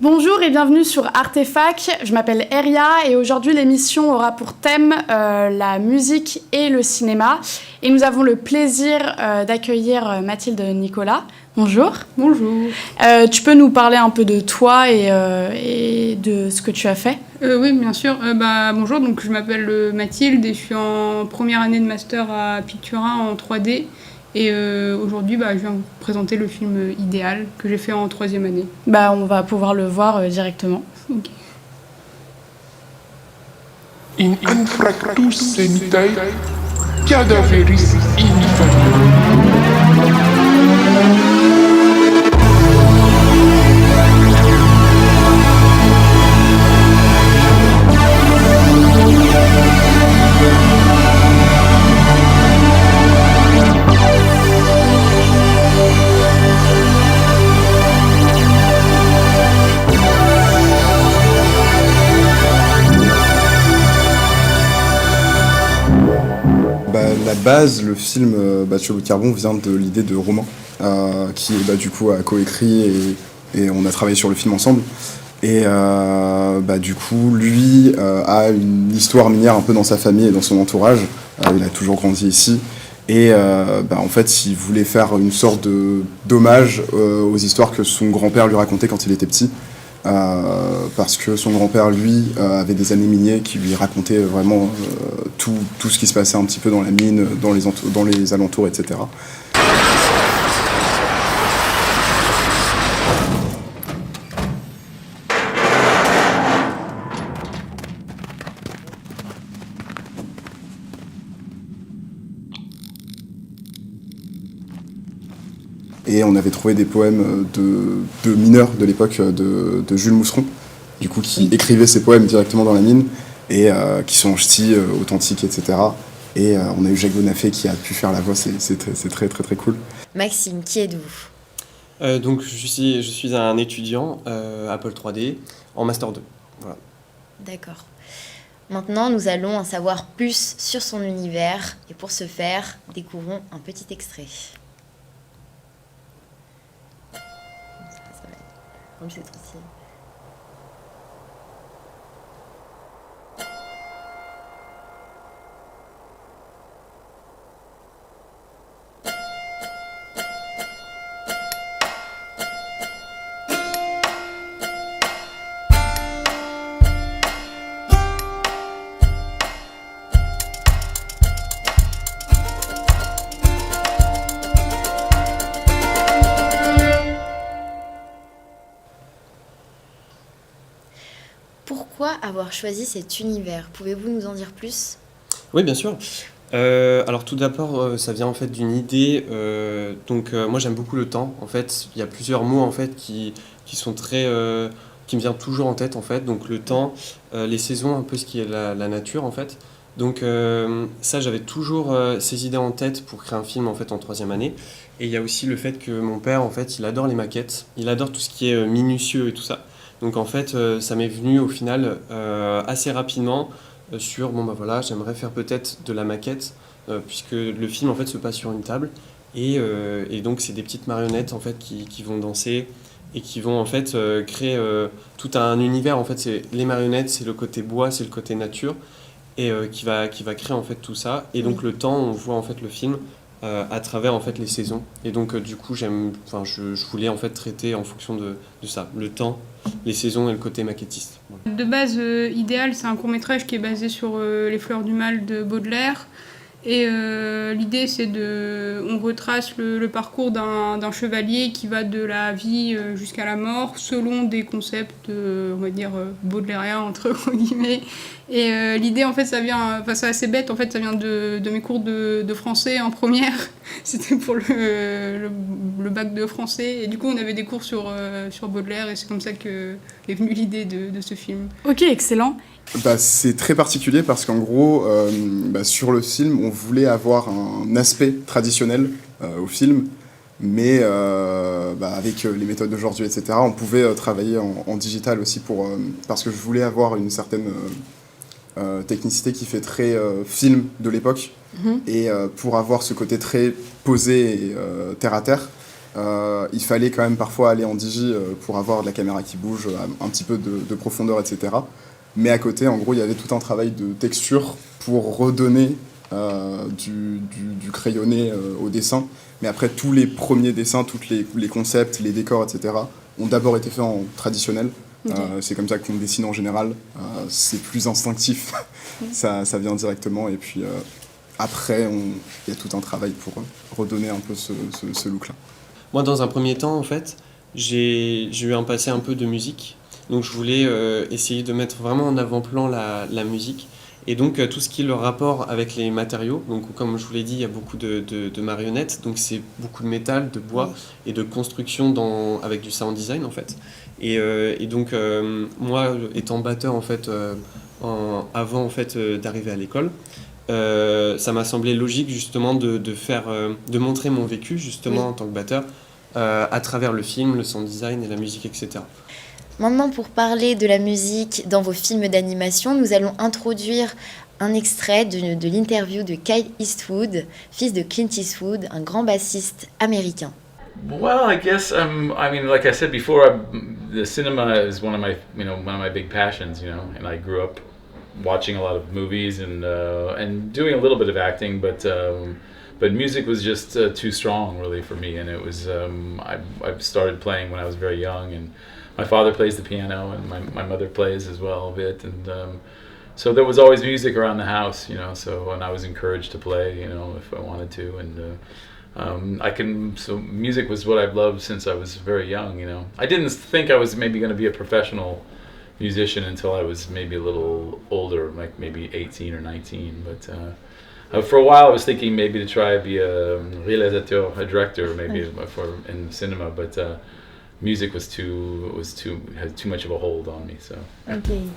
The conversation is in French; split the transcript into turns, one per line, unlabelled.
Bonjour et bienvenue sur Artefact, je m'appelle Eria et aujourd'hui l'émission aura pour thème la musique et le cinéma. Et nous avons le plaisir d'accueillir Mathilde Nicolas. Bonjour.
Bonjour.
Tu peux nous parler un peu de toi et de ce que tu as fait ?
Oui, bien sûr. Bonjour, donc, je m'appelle Mathilde et je suis en première année de master à Pictura en 3D. Et aujourd'hui, je viens vous présenter le film Idéal que j'ai fait en 3e année.
On va pouvoir le voir directement.
Ok.
In infractus senitae cadaveris infantum.
La base, le film Sur le carbone vient de l'idée de Romain, qui du coup a coécrit et on a travaillé sur le film ensemble. Et du coup, lui a une histoire minière un peu dans sa famille et dans son entourage. Il a toujours grandi ici. Et en fait, il voulait faire une sorte d'hommage aux histoires que son grand-père lui racontait quand il était petit. Parce que son grand-père, lui, avait des années miniers qui lui racontaient vraiment tout ce qui se passait un petit peu dans la mine, dans les alentours, etc. Et on avait trouvé des poèmes de mineurs de l'époque de Jules Mousseron, du coup, qui écrivait ses poèmes directement dans la mine, et qui sont en ch'ti, authentiques, etc. Et on a eu Jacques Bonafé qui a pu faire la voix, c'est très très très cool.
Maxime, qui êtes-vous ?
Donc je suis un étudiant Apple 3D en Master 2. Voilà.
D'accord. Maintenant, nous allons en savoir plus sur son univers, et pour ce faire, découvrons un petit extrait. Comme c'est trop stylé. Pourquoi avoir choisi cet univers ? Pouvez-vous nous en dire plus ?
Oui, bien sûr. Alors tout d'abord, ça vient en fait d'une idée. Moi, j'aime beaucoup le temps. En fait, il y a plusieurs mots en fait qui sont très, qui me viennent toujours en tête en fait. Donc le temps, les saisons, un peu ce qui est la nature en fait. Donc ça, j'avais toujours ces idées en tête pour créer un film en fait en 3e année. Et il y a aussi le fait que mon père en fait, il adore les maquettes, il adore tout ce qui est minutieux et tout ça. Donc en fait, ça m'est venu au final assez rapidement sur j'aimerais faire peut-être de la maquette puisque le film en fait se passe sur une table et donc c'est des petites marionnettes en fait qui vont danser et qui vont en fait créer tout un univers. En fait, c'est les marionnettes, c'est le côté bois, c'est le côté nature et qui va créer en fait tout ça. Et donc le temps, on voit en fait le film à travers en fait les saisons. Et donc du coup, je voulais en fait traiter en fonction de ça, le temps, les saisons et le côté maquettiste. Voilà.
De base, Idéal, c'est un court-métrage qui est basé sur Les Fleurs du Mal de Baudelaire. Et l'idée, c'est on retrace le parcours d'un chevalier qui va de la vie jusqu'à la mort, selon des concepts, on va dire, baudelairiens, entre guillemets. Et l'idée, en fait, c'est assez bête, en fait, ça vient de mes cours de français en première. C'était pour le bac de français. Et du coup, on avait des cours sur Baudelaire, et c'est comme ça qu'est venue l'idée de ce film.
Ok, excellent.
C'est très particulier parce qu'en gros, sur le film, on voulait avoir un aspect traditionnel au film, mais avec les méthodes d'aujourd'hui, etc., on pouvait travailler en digital aussi parce que je voulais avoir une certaine technicité qui fait très film de l'époque, et pour avoir ce côté très posé et terre à terre. Il fallait quand même parfois aller en digi pour avoir de la caméra qui bouge, un petit peu de profondeur, etc. Mais à côté, en gros, il y avait tout un travail de texture pour redonner du crayonné au dessin. Mais après, tous les premiers dessins, tous les concepts, les décors, etc., ont d'abord été faits en traditionnel. Okay. C'est comme ça qu'on dessine en général. C'est plus instinctif. ça vient directement. Et puis après, il y a tout un travail pour redonner un peu ce look-là.
Moi, dans un premier temps, en fait, j'ai eu un passé un peu de musique. Donc, je voulais essayer de mettre vraiment en avant-plan la musique. Et donc, tout ce qui est le rapport avec les matériaux. Donc, comme je vous l'ai dit, il y a beaucoup de marionnettes. Donc, c'est beaucoup de métal, de bois et de construction avec du sound design, en fait. Et donc, moi, étant batteur, en fait, avant en fait, d'arriver à l'école, ça m'a semblé logique, justement, de montrer mon vécu, justement, en tant que batteur, à travers le film, le sound design et la musique, etc.
Maintenant, pour parler de la musique dans vos films d'animation, nous allons introduire un extrait de l'interview de Kyle Eastwood, fils de Clint Eastwood, un grand bassiste américain.
Well, I guess I mean, like I said before, the cinema is one of my big passions, and I grew up watching a lot of movies and doing a little bit of acting, but music was just too strong, really, for me. And it was I started playing when I was very young, and my father plays the piano, and my mother plays as well a bit, and so there was always music around the house, and I was encouraged to play, if I wanted to, and so music was what I've loved since I was very young, I didn't think I was maybe going to be a professional musician until I was maybe a little older, like maybe 18 or 19, but for a while I was thinking maybe to try to be a réalisateur, a director, maybe in cinema, but music had too much of a hold on me. So.
Okay.